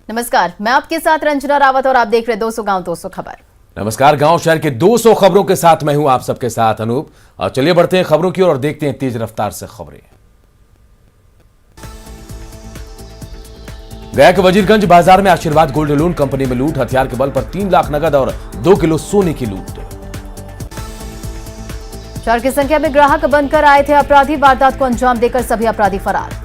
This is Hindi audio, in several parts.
नमस्कार, मैं आपके साथ रंजना रावत और आप देख रहे 200 गांव 200 खबर। नमस्कार, गांव शहर के 200 खबरों के साथ मैं हूं आप सबके साथ अनूप। और चलिए बढ़ते हैं खबरों की ओर और देखते हैं तेज रफ्तार से खबरें। गया के वजीरगंज बाजार में आशीर्वाद गोल्ड लोन कंपनी में लूट, हथियार के बल पर 3 लाख नगद और 2 किलो सोने की लूट। 4 की संख्या में ग्राहक बनकर आए थे अपराधी, वारदात को अंजाम देकर सभी अपराधी फरार।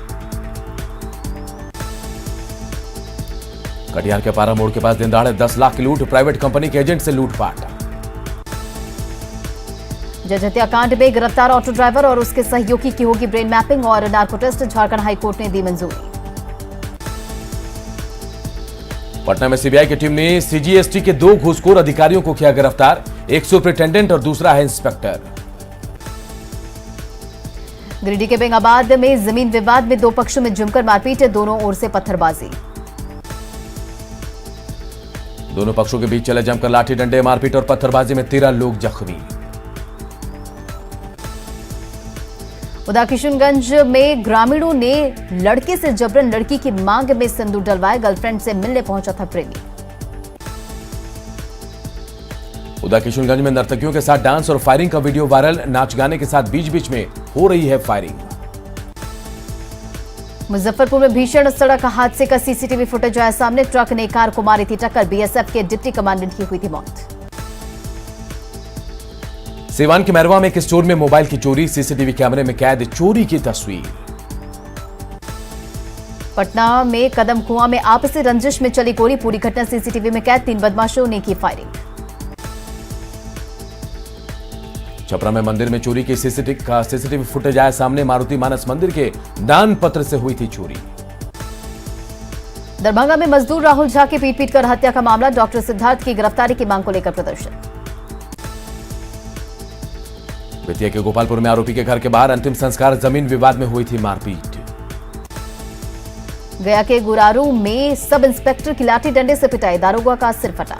कटिहार के पारा मोड़ के पास दिन दहाड़े 10 लाख की लूट, प्राइवेट कंपनी के एजेंट से लूटपाट। जज हत्याकांड में गिरफ्तार ऑटो ड्राइवर और उसके सहयोगी की होगी ब्रेन मैपिंग और नार्को टेस्ट, झारखंड हाईकोर्ट ने दी मंजूरी। पटना में सीबीआई की टीम ने सीजीएसटी के 2 घूसखोर अधिकारियों को किया गिरफ्तार, एक सुपरिटेंडेंट और दूसरा है इंस्पेक्टर। गिरिडीह के बेंगाबाद में जमीन विवाद में 2 पक्षों में जमकर मारपीट, दोनों ओर से पत्थरबाजी। दोनों पक्षों के बीच चले जमकर लाठी डंडे, मारपीट और पत्थरबाजी में 13 लोग जख्मी। उधर किशनगंज में ग्रामीणों ने लड़के से जबरन लड़की की मांग में सिंदूर डलवाए, गर्लफ्रेंड से मिलने पहुंचा था प्रेमी। उधर किशनगंज में नर्तकियों के साथ डांस और फायरिंग का वीडियो वायरल, नाच गाने के साथ बीच बीच में हो रही है फायरिंग। मुजफ्फरपुर में भीषण सड़क हादसे का सीसीटीवी फुटेज आया सामने, ट्रक ने कार को मारी थी टक्कर, बीएसएफ के डिप्टी कमांडेंट की हुई थी मौत। सीवान के मैरवा में एक स्टोर में मोबाइल की चोरी, सीसीटीवी कैमरे में कैद चोरी की तस्वीर। पटना में कदम कुआं में आपसी रंजिश में चली गोली, पूरी घटना सीसीटीवी में कैद, 3 बदमाशों ने की फायरिंग। छपरा में मंदिर में चोरी की सीसीटीवी फुटेज आया सामने, मारुति मानस मंदिर के दान पत्र से हुई थी चोरी। दरभंगा में मजदूर राहुल झा की पीट कर हत्या का मामला, डॉक्टर सिद्धार्थ की गिरफ्तारी की मांग को लेकर प्रदर्शन। बेतिया के गोपालपुर में आरोपी के घर के बाहर अंतिम संस्कार, जमीन विवाद में हुई थी मारपीट। गया के गुरारू में सब इंस्पेक्टर की लाठी डंडे से पिटाई, दारोगा का सिर फटा।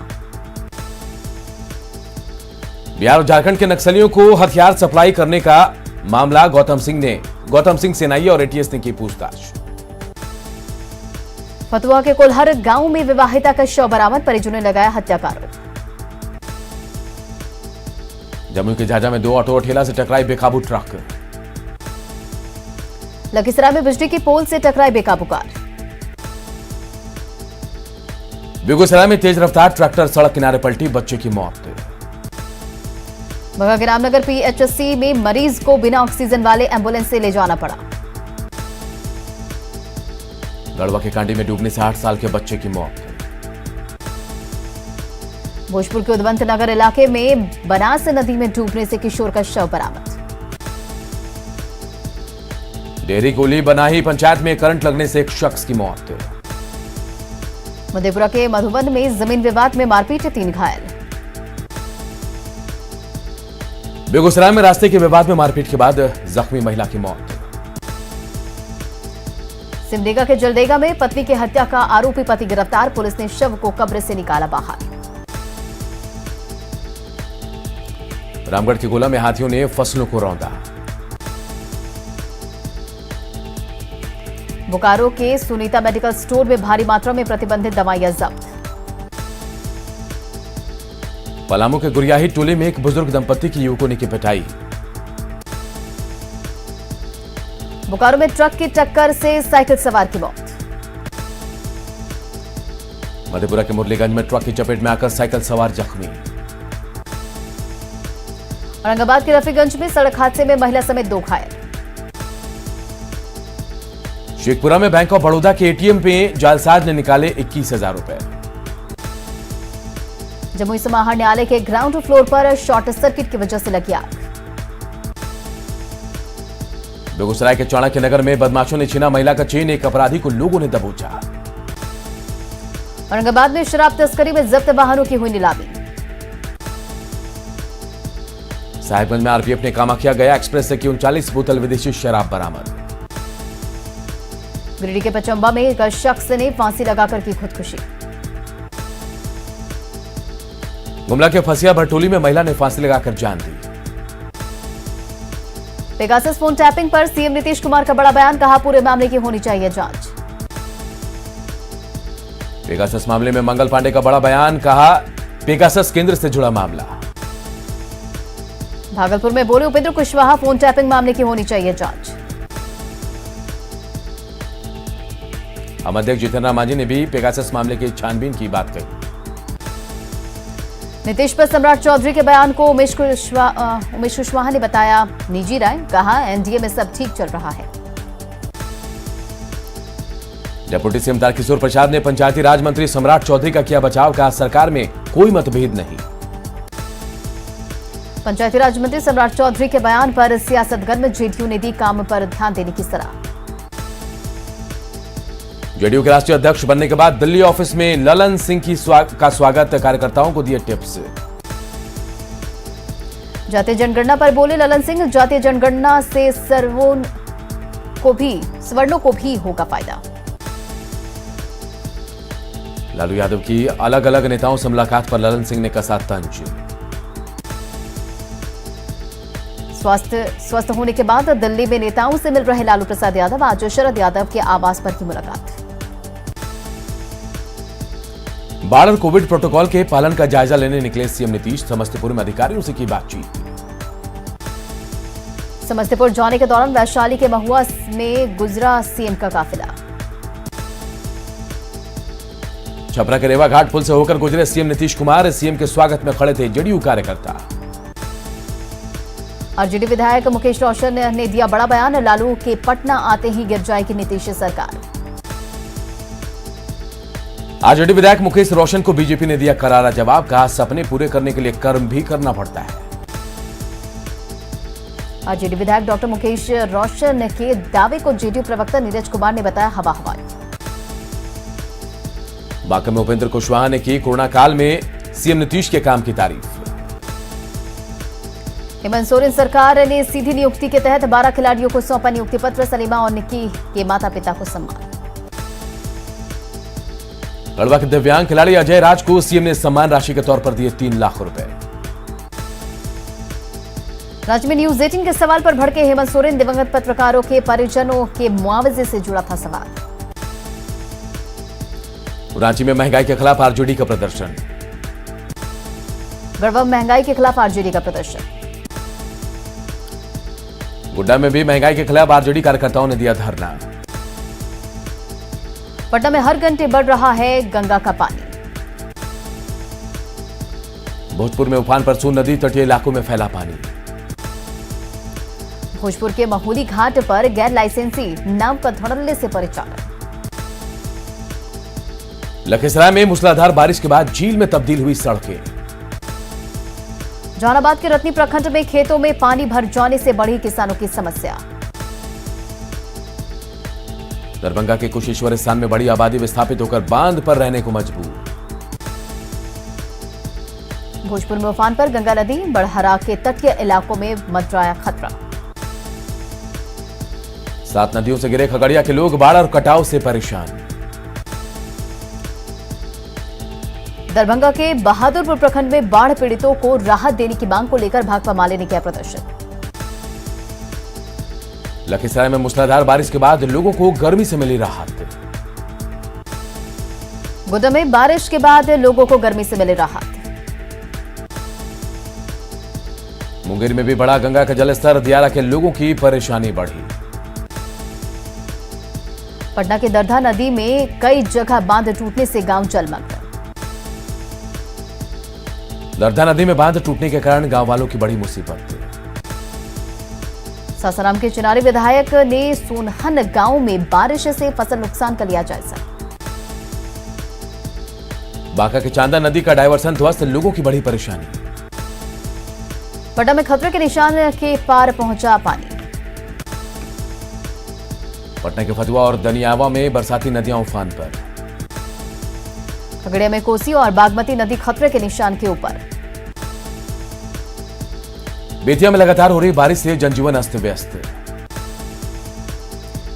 बिहार और झारखंड के नक्सलियों को हथियार सप्लाई करने का मामला, गौतम सिंह सेनाई और एटीएस ने की पूछताछ। फतुहा के कोल्हर गांव में विवाहिता का शव बरामद, परिजनों ने लगाया हत्या का आरोप। जमुई के झाझा में 2 ऑटो और ठेला से टकराई बेकाबू ट्रक। लखीसराय में बिजली की पोल से टकराई बेकाबू कार। बेगूसराय में तेज रफ्तार ट्रैक्टर सड़क किनारे पलटी, बच्चे की मौत। बगा के रामनगर पीएचसी में मरीज को बिना ऑक्सीजन वाले एम्बुलेंस से ले जाना पड़ा। गढ़वा के कांडी में डूबने से 8 साल के बच्चे की मौत। भोजपुर के उदवंत नगर इलाके में बनास नदी में डूबने से किशोर का शव बरामद। डेहरी गोली बनाही पंचायत में करंट लगने से एक शख्स की मौत। मधेपुरा के मधुबन में जमीन विवाद में मारपीट, 3 घायल। बेगूसराय में रास्ते के विवाद में मारपीट के बाद जख्मी महिला की मौत। सिमडेगा के जलडेगा में पत्नी की हत्या का आरोपी पति गिरफ्तार, पुलिस ने शव को कब्र से निकाला बाहर। रामगढ़ के गोला में हाथियों ने फसलों को रौंदा। बोकारो के सुनीता मेडिकल स्टोर में भारी मात्रा में प्रतिबंधित दवाइयां जब्त। पलामू के गुरियाही टोले में एक बुजुर्ग दंपत्ति की युवकों ने की पिटाई। बोकारो में ट्रक की टक्कर से साइकिल सवार की मौत। मधेपुरा के मुरलीगंज में ट्रक की चपेट में आकर साइकिल सवार जख्मी। औरंगाबाद के रफीगंज में सड़क हादसे में महिला समेत 2 घायल। शेखपुरा में बैंक ऑफ बड़ौदा के एटीएम में जालसाज ने निकाले 21,000 रुपए। जमुई समाहर न्यायालय के ग्राउंड फ्लोर पर शॉर्ट सर्किट की वजह से लगी आग। बेगूसराय के चाणक्य नगर में बदमाशों ने छीना महिला का चेन, एक अपराधी को लोगों ने दबोचा। औरंगाबाद में शराब तस्करी में जब्त वाहनों की हुई नीलामी। साहिबगंज में आरपीएफ ने कामाख्या गया एक्सप्रेस से की 39 बोतल विदेशी शराब बरामद। गिरिडीह के पचंबा में एक शख्स ने फांसी लगाकर की खुदकुशी। गुमला के फसिया भटोली में महिला ने फांसी लगाकर जान दी। पेगासस फोन टैपिंग पर सीएम नीतीश कुमार का बड़ा बयान, कहा पूरे मामले की होनी चाहिए जांच। पेगासस मामले में मंगल पांडे का बड़ा बयान, कहा पेगासस केंद्र से जुड़ा मामला। भागलपुर में बोले उपेंद्र कुशवाहा, फोन टैपिंग मामले की होनी चाहिए जांच। हम अध्यक्ष जितन मांझी ने भी पेगासस मामले की छानबीन की बात कही। नीतीश पर सम्राट चौधरी के बयान को उमेश कुशवाहा ने बताया निजी राय, कहा एनडीए में सब ठीक चल रहा है। डिप्टी सीएम तारकिशोर प्रसाद ने पंचायती राज मंत्री सम्राट चौधरी का किया बचाव, कहा सरकार में कोई मतभेद नहीं। पंचायती राज मंत्री सम्राट चौधरी के बयान पर सियासतगन में जेडीयू ने दी काम पर ध्यान देने की सलाह। जेडीयू के राष्ट्रीय अध्यक्ष बनने के बाद दिल्ली ऑफिस में ललन सिंह का स्वागत, कार्यकर्ताओं को दिए टिप्स। जातीय जनगणना पर बोले ललन सिंह, जातीय जनगणना से सवर्णों को भी होगा फायदा। लालू यादव की अलग अलग नेताओं से मुलाकात पर ललन सिंह ने कसा तंज। स्वस्थ होने के बाद दिल्ली में नेताओं से मिल रहे लालू प्रसाद यादव, आज शरद यादव के आवास पर की मुलाकात। बाढ़ और कोविड प्रोटोकॉल के पालन का जायजा लेने निकले सीएम नीतीश, समस्तीपुर में अधिकारियों से की बातचीत। समस्तीपुर जाने के दौरान वैशाली के महुआ में गुजरा सीएम का काफिला। छपरा के रेवा घाट पुल से होकर गुजरे सीएम नीतीश कुमार, सीएम के स्वागत में खड़े थे जेडीयू कार्यकर्ता। आरजेडी विधायक मुकेश रोशन ने दिया बड़ा बयान, लालू के पटना आते ही गिर जाएगी नीतीश सरकार। आरजेडी विधायक मुकेश रोशन को बीजेपी ने दिया करारा जवाब, कहा सपने पूरे करने के लिए कर्म भी करना पड़ता है। आरजेडी विधायक डॉक्टर मुकेश रोशन के दावे को जेडीयू प्रवक्ता नीरज कुमार ने बताया हवा हवाई। बांका में उपेंद्र कुशवाहा ने की कोरोना काल में सीएम नीतीश के काम की तारीफ। हेमंत सोरेन सरकार ने सीधी नियुक्ति के तहत 12 खिलाड़ियों को सौंपा नियुक्ति पत्र, सलीमा और निक्की के माता पिता को सम्मान। गढ़वा के दिव्यांग खिलाड़ी अजय राज को सीएम ने सम्मान राशि के तौर पर दिए 3 लाख रुपए। राज्य में न्यूज 18 के सवाल पर भड़के हेमंत सोरेन, दिवंगत पत्रकारों के परिजनों के मुआवजे से जुड़ा था सवाल। रांची में महंगाई के खिलाफ आरजेडी का प्रदर्शन। गढ़वा में महंगाई के खिलाफ आरजेडी का प्रदर्शन। गोड्डा में भी महंगाई के खिलाफ आरजेडी कार्यकर्ताओं ने दिया धरना। पटना में हर घंटे बढ़ रहा है गंगा का पानी। भोजपुर में उफान पर सोन नदी, तटीय इलाकों में फैला पानी। भोजपुर के महुली घाट पर गैर लाइसेंसी नाव का धड़ल्ले से परिचालन। लखीसराय में मूसलाधार बारिश के बाद झील में तब्दील हुई सड़कें। जहानाबाद के रत्नी प्रखंड में खेतों में पानी भर जाने से बढ़ी किसानों की समस्या। दरभंगा के कुशेश्वर स्थान में बड़ी आबादी विस्थापित होकर बांध पर रहने को मजबूर। भोजपुर में उफान पर गंगा नदी, बड़हरा के तटीय इलाकों में मंडराया खतरा। 7 नदियों से गिरे खगड़िया के लोग, बाढ़ और कटाव से परेशान। दरभंगा के बहादुरपुर प्रखंड में बाढ़ पीड़ितों को राहत देने की मांग को लेकर भाकपा माले ने किया प्रदर्शन। लखीसराय में मूसलाधार बारिश के बाद लोगों को गर्मी से मिली राहत। गोड्डा में बारिश के बाद लोगों को गर्मी से मिली राहत। मुंगेर में भी बढ़ा गंगा का जलस्तर, दियारा के लोगों की परेशानी बढ़ी। पटना के दरधा नदी में कई जगह बांध टूटने से गांव जलमग्न। दरधा नदी में बांध टूटने के कारण गांव वालों की बड़ी मुसीबत। सासाराम के चिनारी विधायक ने सोनहन गांव में बारिश से फसल नुकसान का लिया जायजा। बांका के चांदा नदी का डायवर्सन ध्वस्त, लोगों की बड़ी परेशानी। पटना में खतरे के निशान के पार पहुंचा पानी। पटना के फतुहा और दनियावा में बरसाती नदियां उफान पर। खगड़िया में कोसी और बागमती नदी खतरे के निशान के ऊपर। बेतिया में लगातार हो रही बारिश से जनजीवन अस्त व्यस्त।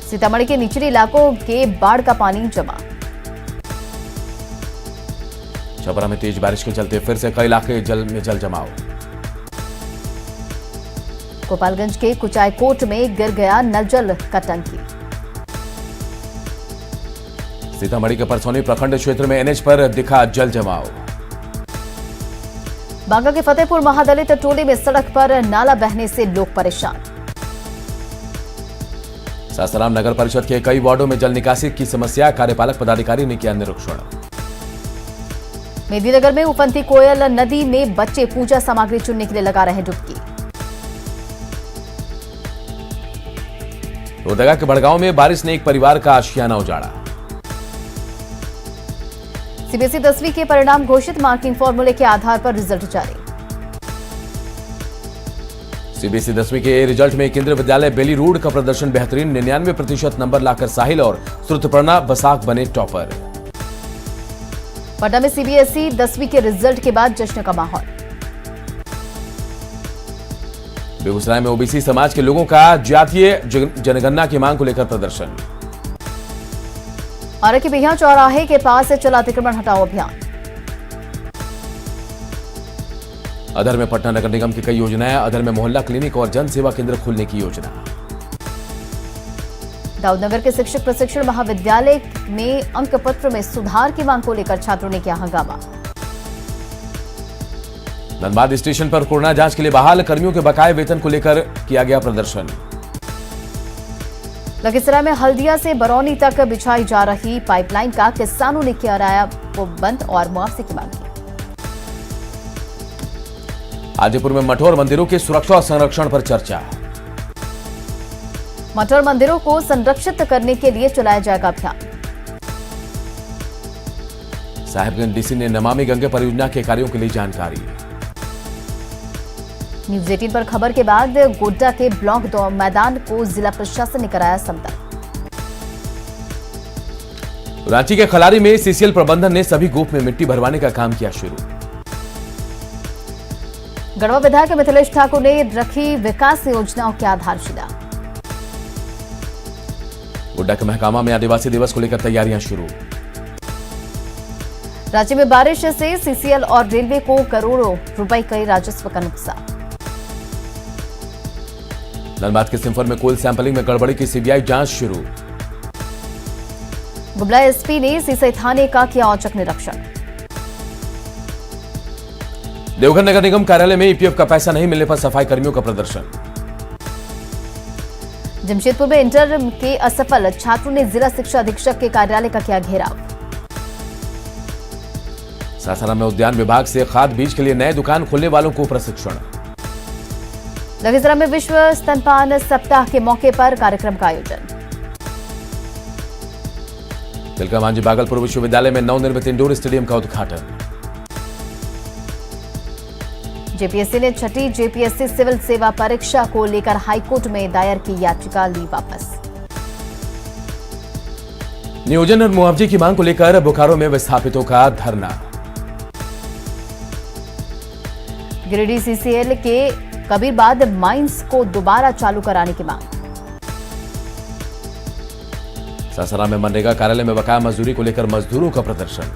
सीतामढ़ी के निचले इलाकों के बाढ़ का पानी जमा। छपरा में तेज बारिश के चलते फिर से कई इलाके जल जमाव। गोपालगंज के कुचायकोट में गिर गया नल जल का टंकी। सीतामढ़ी के परसौनी प्रखंड क्षेत्र में एनएच पर दिखा जल जमाव। बांका के फतेहपुर महादलित टोले में सड़क पर नाला बहने से लोग परेशान। सासाराम नगर परिषद के कई वार्डों में जल निकासी की समस्या, कार्यपालक पदाधिकारी ने किया निरीक्षण। मेदिनीनगर में उफनती कोयल नदी में बच्चे पूजा सामग्री चुनने के लिए लगा रहे डुबकी। लोहरदगा के बड़गांव में बारिश ने एक परिवार का आशियाना उजाड़ा। सीबीएसई 10वीं के परिणाम घोषित, मार्किंग फॉर्मूले के आधार पर रिजल्ट जारी। सीबीएसई 10वीं के रिजल्ट में केंद्रीय विद्यालय बेली रोड का प्रदर्शन बेहतरीन, 99% नंबर लाकर साहिल और श्रुतपर्णा बसाक बने टॉपर। पटना में सीबीएसई 10वीं के रिजल्ट के बाद जश्न का माहौल। बेगूसराय में ओबीसी समाज के लोगों का जातीय जनगणना की मांग को लेकर प्रदर्शन। आरा के बिहिया चौराहे के पास से चला अतिक्रमण हटाओ अभियान। अधर में पटना नगर निगम की कई योजनाएं, अधर में मोहल्ला क्लिनिक और जन सेवा केंद्र खोलने की योजना। दाऊदनगर के शिक्षक प्रशिक्षण महाविद्यालय में अंक पत्र में सुधार की मांग को लेकर छात्रों ने किया हंगामा। धनबाद स्टेशन पर कोरोना जांच के लिए बहाल कर्मियों के बकाये वेतन को लेकर किया गया प्रदर्शन। लखीसराय में हल्दिया से बरौनी तक बिछाई जा रही पाइपलाइन का किसानों ने किराया को बंद और मुआवजे की मांग की। आदिपुर में मठ और मंदिरों की सुरक्षा और संरक्षण पर चर्चा। मठ और मंदिरों को संरक्षित करने के लिए चलाया जाएगा अभियान। साहिबगंज डीसी ने नमामि गंगे परियोजना के कार्यों के लिए जानकारी। न्यूज 18 पर खबर के बाद गोड्डा के ब्लॉक मैदान को जिला प्रशासन ने कराया समतल। रांची के खलारी में सीसीएल प्रबंधन ने सभी गोप में मिट्टी भरवाने का काम किया शुरू। गढ़वा विधायक मिथिलेश ठाकुर ने रखी विकास योजनाओं की आधारशिला। गोड्डा के महकामा में आदिवासी दिवस को लेकर तैयारियां शुरू। राज्य में बारिश से सीसीएल और रेलवे को करोड़ों रुपए के राजस्व का नुकसान। धनबाद के सिंफर में कोल सैंपलिंग में गड़बड़ी की सीबीआई जांच शुरू। गुमला एसपी ने सीसई थाने का किया औचक निरीक्षण। देवघर नगर निगम कार्यालय में ईपीएफ का पैसा नहीं मिलने पर सफाई कर्मियों का प्रदर्शन। जमशेदपुर में इंटर के असफल छात्रों ने जिला शिक्षा अधीक्षक के कार्यालय का किया घेराव। सासाराम में उद्यान विभाग से खाद बीज के लिए नए दुकान खोलने वालों को प्रशिक्षण। लखीसराय में विश्व स्तनपान सप्ताह के मौके पर कार्यक्रम का आयोजन। तिलका मांझी भागलपुर विश्वविद्यालय में नवनिर्मित इंडोर स्टेडियम का उद्घाटन। जेपीएससी ने छठी जेपीएससी सिविल सेवा परीक्षा को लेकर हाईकोर्ट में दायर की याचिका ली वापस। नियोजन और मुआवजे की मांग को लेकर बोकारो में विस्थापितों का धरना। गिरिडीह सीसीएल के कबीरबाद माइंस को दोबारा चालू कराने की मांग। सासाराम में मनरेगा कार्यालय में बकाया मजदूरी को लेकर मजदूरों का प्रदर्शन।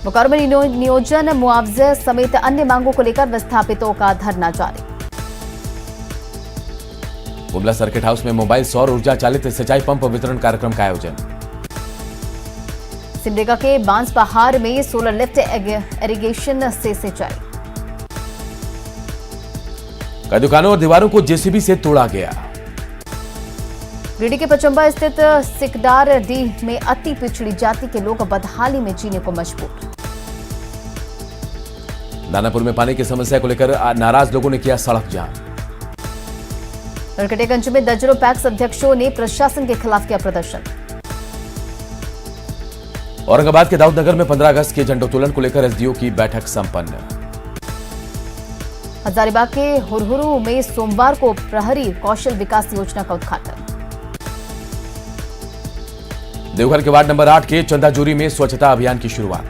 बोकारो में नियोजन मुआवजे समेत अन्य मांगों को लेकर विस्थापितों का धरना जारी। गुमला सर्किट हाउस में मोबाइल सौर ऊर्जा चालित सिंचाई पंप वितरण कार्यक्रम का आयोजन। सिमडेगा के बांस पहाड़ में सोलर लिफ्ट इरिगेशन से सिंचाई। कई दुकानों और दीवारों को जेसीबी से तोड़ा गया। गिरिडीह के पचंबा स्थित सिकदार डीह में अति पिछड़ी जाति के लोग बदहाली में जीने को मजबूर। दानापुर में पानी की समस्या को लेकर नाराज लोगों ने किया सड़क जाम। नरकटियागंज में दर्जनों पैक्स अध्यक्षों ने प्रशासन के खिलाफ किया प्रदर्शन। औरंगाबाद के दाऊदनगर में 15 अगस्त के झंडोत्तोलन को लेकर एसडीओ की बैठक संपन्न। हजारीबाग के हुरहुरु में सोमवार को प्रहरी कौशल विकास योजना का उद्घाटन। देवघर के वार्ड नंबर 8 के चंदाजूरी में स्वच्छता अभियान की शुरुआत।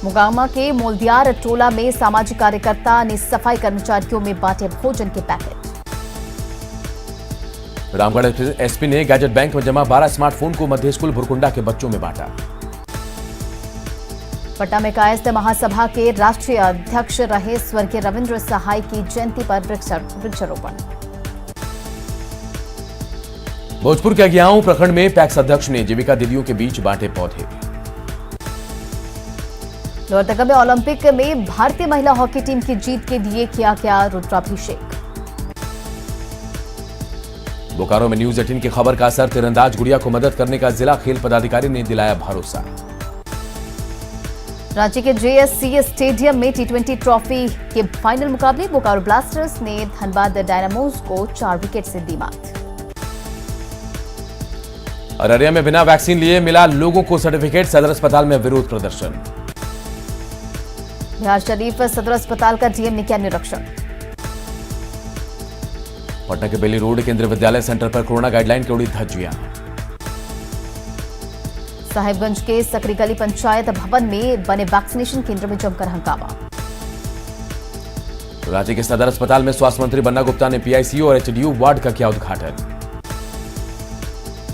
मुगामा के मोलदियार टोला में सामाजिक कार्यकर्ता ने सफाई कर्मचारियों में बांटे भोजन के पैकेट। रामगढ़ एसपी ने गैजेट बैंक में जमा 12 स्मार्टफोन को मध्य स्कूल भुरकुंडा के बच्चों में बांटा। पटना में कायस्थ महासभा के राष्ट्रीय अध्यक्ष रहे स्वर्गीय रविंद्र सहाय की जयंती पर वृक्षारोपण। भोजपुर के अगियाओं प्रखंड में पैक्स अध्यक्ष ने जीविका दीदियों के बीच बांटे पौधे। लोहरदगा में ओलंपिक में भारतीय महिला हॉकी टीम की जीत के लिए किया रुद्राभिषेक। बोकारो में न्यूज 18 की खबर का असर, तीरंदाज गुड़िया को मदद करने का जिला खेल पदाधिकारी ने दिलाया भरोसा। रांची के JSCA स्टेडियम में T20 ट्रॉफी के फाइनल मुकाबले बोकारो ब्लास्टर्स ने धनबाद डायनामोज को 4 विकेट से दी मात। अररिया में बिना वैक्सीन लिए मिला लोगों को सर्टिफिकेट, सदर अस्पताल में विरोध प्रदर्शन। बिहार शरीफ सदर अस्पताल का डीएम ने किया निरीक्षण। पटना के बेली रोड केंद्रीय विद्यालय सेंटर पर कोरोना गाइडलाइन की उड़ी धज्जियां। साहिबगंज के सकरी गली पंचायत भवन में बने वैक्सीनेशन केंद्र में जमकर हंगामा। रांची के सदर अस्पताल में स्वास्थ्य मंत्री बन्ना गुप्ता ने PICU और HDU वार्ड का किया उद्घाटन।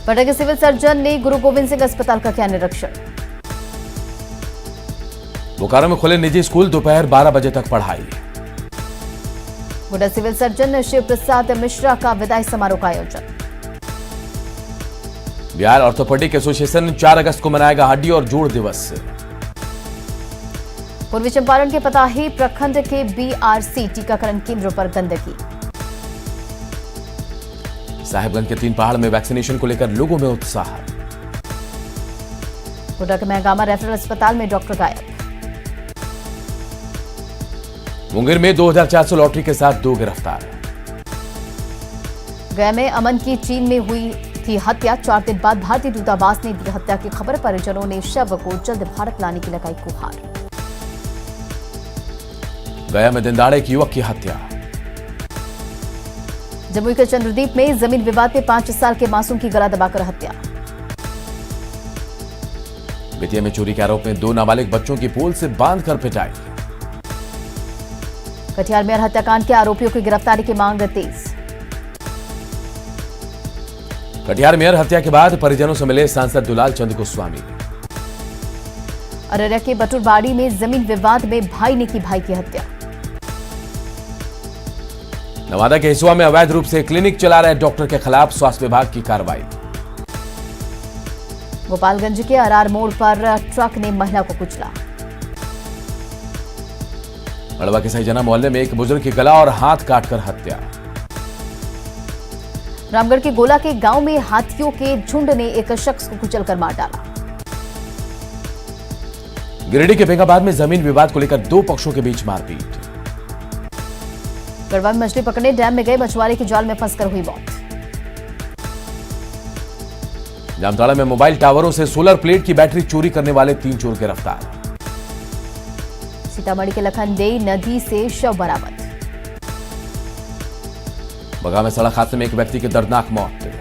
पटना के सिविल सर्जन ने गुरु गोविंद सिंह अस्पताल का किया निरीक्षण। बोकारो में खुले निजी स्कूल, दोपहर 12 बजे तक पढ़ाई। गोड्डा सिविल सर्जन शिव प्रसाद मिश्रा का विदाई समारोह का आयोजन। बिहार ऑर्थोपेडिक एसोसिएशन 4 अगस्त को मनाएगा हड्डी और जोड़ दिवस। पूर्वी चंपारण के पताही प्रखंड के BRC टीकाकरण केंद्र पर गंदगी। साहिबगंज के 3 पहाड़ में वैक्सीनेशन को लेकर लोगों में उत्साह। गोड्डा के महगामा रेफरल अस्पताल में डॉक्टर गायब। मुंगेर में 2400 लॉटरी के साथ 2 गिरफ्तार। गया में अमन की चीन में हुई थी हत्या, 4 दिन बाद भारतीय दूतावास ने दी हत्या की खबर। परिजनों ने शव को जल्द भारत लाने की लगाई गुहार। गया में दिनदाड़े एक युवक की हत्या। जमुई के चंद्रदीप में जमीन विवाद में 5 साल के मासूम की गला दबाकर हत्या। बेतिया में चोरी के आरोप में 2 नाबालिग बच्चों की पोल से बांधकर पिटाई। कटिहार में हत्याकांड के आरोपियों की गिरफ्तारी की मांग तेज। कटिहार मेयर हत्या के बाद परिजनों से मिले सांसद दुलाल चंद गोस्वामी। अररिया के बटुरबाड़ी में जमीन विवाद में भाई ने की भाई की हत्या। नवादा के हिसुआ में अवैध रूप से क्लिनिक चला रहे डॉक्टर के खिलाफ स्वास्थ्य विभाग की कार्रवाई। गोपालगंज के अरार मोड़ पर ट्रक ने महिला को कुचला। अड़वा के सहीजना मोहल्ले में एक बुजुर्ग की गला और हाथ काटकर हत्या। रामगढ़ के गोला के गांव में हाथियों के झुंड ने एक शख्स को कुचलकर मार डाला। गिरिडीह के बेंगाबाद में जमीन विवाद को लेकर 2 पक्षों के बीच मारपीट। गढ़वा में मछली पकड़ने डैम में गए मछुआरे की जाल में फंसकर हुई मौत। जामताड़ा में मोबाइल टावरों से सोलर प्लेट की बैटरी चोरी करने वाले 3 चोर गिरफ्तार। सीतामढ़ी के लखनदेई नदी से शव बरामद। बगा में सड़क हादसे में एक व्यक्ति की दर्दनाक मौत।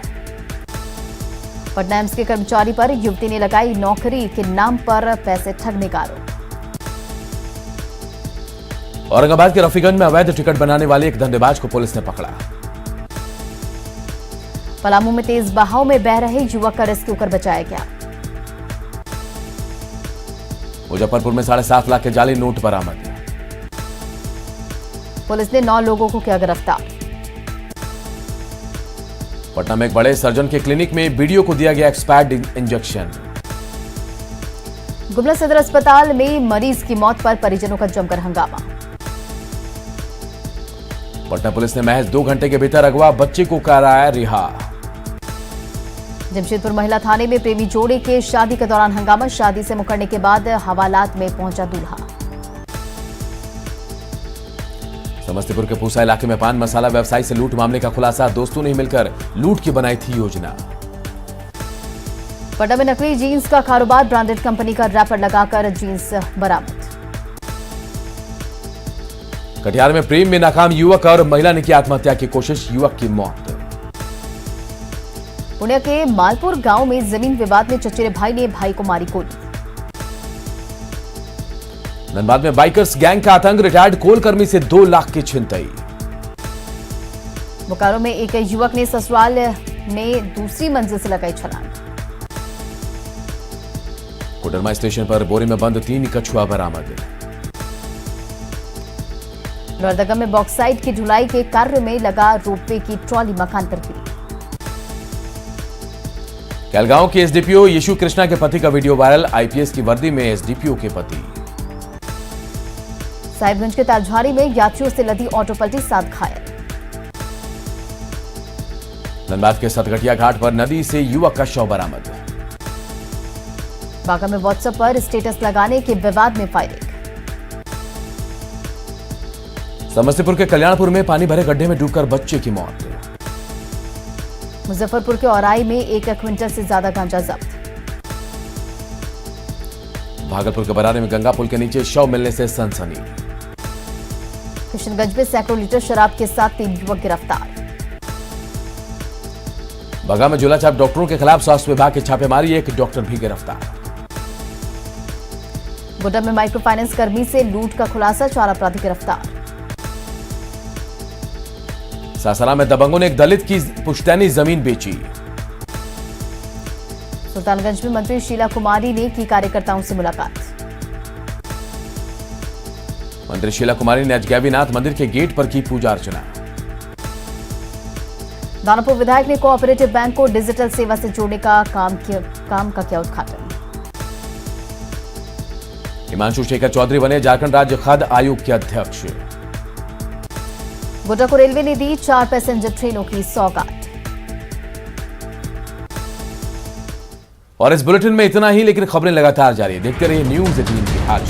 पटना एम्स के कर्मचारी पर युवती ने लगाई नौकरी के नाम पर पैसे ठगने का आरोप। औरंगाबाद के रफीगंज में अवैध टिकट बनाने वाले एक धंधेबाज को पुलिस ने पकड़ा। पलामू में तेज बहाव में बह रहे युवक का रेस्क्यू कर बचाया गया। मुजफ्फरपुर में 7.5 लाख के जाली नोट बरामद। पुलिस ने 9 लोगों को किया गिरफ्तार। पटना में एक बड़े सर्जन के क्लिनिक में बीडीओ को दिया गया एक्सपायर्ड इंजेक्शन। गुमला सदर अस्पताल में मरीज की मौत पर परिजनों का जमकर हंगामा। पटना पुलिस ने महज 2 घंटे के भीतर अगवा बच्चे को कराया रिहा। जमशेदपुर महिला थाने में प्रेमी जोड़े के शादी के दौरान हंगामा। शादी से मुकरने के बाद हवालात में पहुंचा दूल्हा। समस्तीपुर के पूसा इलाके में पान मसाला व्यवसायी से लूट मामले का खुलासा। दोस्तों ने मिलकर लूट की बनाई थी योजना। पटना में नकली जींस का कारोबार। ब्रांडेड कंपनी का रैपर लगाकर जींस बरामद। कटिहार में प्रेम में नाकाम युवक और महिला ने की आत्महत्या की कोशिश, युवक की मौत। पुणे के मालपुर गांव में जमीन विवाद में चचेरे भाई ने भाई को मारी गोली। धनबाद में बाइकर्स गैंग का आतंक। रिटायर्ड कोल कर्मी से 2 लाख की छिनतई। बोकारो में एक युवक ने ससुराल में दूसरी मंजिल से लगाई छलांग। कोडरमा स्टेशन पर बोरे में बंद 3 कछुआ बरामद। लोहरदगा में बॉक्साइट की ढुलाई के कार्य में लगा रोपवे की ट्रॉली मकान पर गिरी। कैलगांव के एसडीपीओ यीशु कृष्णा के पति का वीडियो वायरल। आईपीएस की वर्दी में एसडीपीओ के पति। साहिबगंज के तालझारी में यात्रियों से लदी ऑटो पलटी, 7 घायल। धनबाद के सतगटिया घाट पर नदी से युवक का शव बरामद। बांका में व्हाट्सएप पर स्टेटस लगाने के विवाद में फायरिंग। समस्तीपुर के कल्याणपुर में पानी भरे गड्ढे में डूबकर बच्चे की मौत। मुजफ्फरपुर के औराई में 1 क्विंटल से ज्यादा गांजा जब्त। भागलपुर के बरारे में गंगा पुल के नीचे शव मिलने से सनसनी। किशनगंज में सैकड़ों लीटर शराब के साथ 3 युवक गिरफ्तार। बगा में झोलाछाप डॉक्टरों के खिलाफ स्वास्थ्य विभाग की छापेमारी, 1 डॉक्टर भी गिरफ्तार। गोड्डा में माइक्रो फाइनेंस कर्मी से लूट का खुलासा, 4 अपराधी गिरफ्तार। सासाराम में दबंगों ने एक दलित की पुश्तैनी जमीन बेची। सुल्तानगंज में मंत्री शीला कुमारी ने की कार्यकर्ताओं से मुलाकात। मंत्री शीला कुमारी ने आज गैवीनाथ मंदिर के गेट पर की पूजा अर्चना। दानापुर विधायक ने कोऑपरेटिव बैंक को डिजिटल सेवा से जोड़ने का काम का किया उद्घाटन। हिमांशु शेखर चौधरी बने झारखंड राज्य खाद्य आयोग के अध्यक्ष। गोड्डा को रेलवे ने दी 4 पैसेंजर ट्रेनों की सौगात। और इस बुलेटिन में इतना ही, लेकिन खबरें लगातार जारी है। देखते रहिए न्यूज़ 18 बिहार।